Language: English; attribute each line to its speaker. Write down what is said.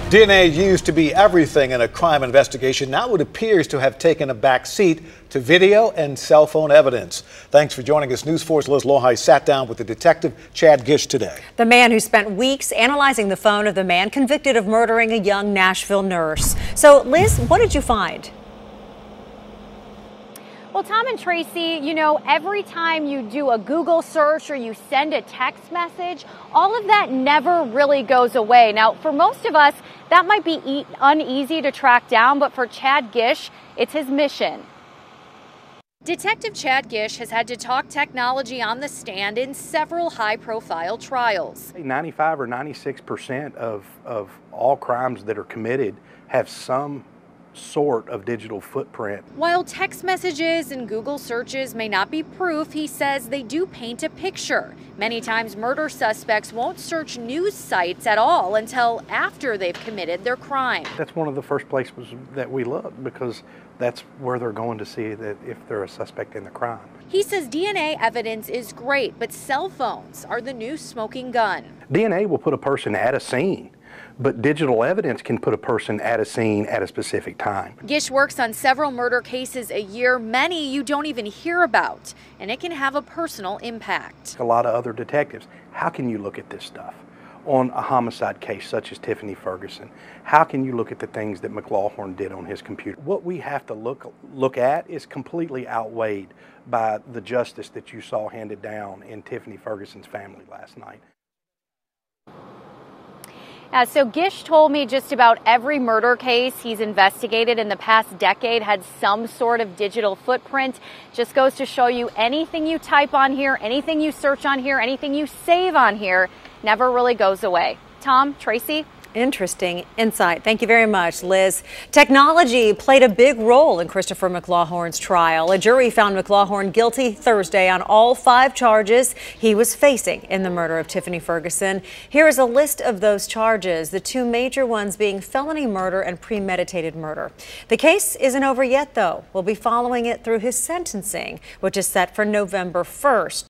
Speaker 1: DNA used to be everything in a crime investigation. Now it appears to have taken a back seat to video and cell phone evidence. Thanks for joining us. News 4's Liz Lohi sat down with the detective Chad Gish today.
Speaker 2: The man who spent weeks analyzing the phone of the man convicted of murdering a young Nashville nurse. So, Liz, what did you find?
Speaker 3: Well, Tom and Tracy, you know, every time you do a Google search or you send a text message, all of that never really goes away. Now, for most of us, that might be uneasy to track down, but for Chad Gish, it's his mission. Detective Chad Gish has had to talk technology on the stand in several high-profile trials.
Speaker 4: 95 or 96% of all crimes that are committed have some sort of digital footprint.
Speaker 3: While text messages and Google searches may not be proof, he says they do paint a picture. Many times murder suspects won't search news sites at all until after they've committed their crime.
Speaker 4: That's one of the first places that we look, because that's where they're going to see that if they're a suspect in the crime.
Speaker 3: He says DNA evidence is great, but cell phones are the new smoking gun.
Speaker 4: DNA will put a person at a scene, but digital evidence can put a person at a scene at a specific time.
Speaker 3: Gish works on several murder cases a year, many you don't even hear about, and it can have a personal impact.
Speaker 4: A lot of other detectives, how can you look at this stuff on a homicide case such as Tiffany Ferguson? How can you look at the things that McLaughlin did on his computer? What we have to look at is completely outweighed by the justice that you saw handed down in Tiffany Ferguson's family last night.
Speaker 3: So Gish told me just about every murder case he's investigated in the past decade had some sort of digital footprint. Just goes to show you, anything you type on here, anything you search on here, anything you save on here never really goes away. Tom, Tracy?
Speaker 2: Interesting insight. Thank you very much, Liz. Technology played a big role in Christopher McLaughlin's trial. A jury found McLaughlin guilty Thursday on all 5 charges he was facing in the murder of Tiffany Ferguson. Here is a list of those charges, the 2 major ones being felony murder and premeditated murder. The case isn't over yet, though. We'll be following it through his sentencing, which is set for November 1st.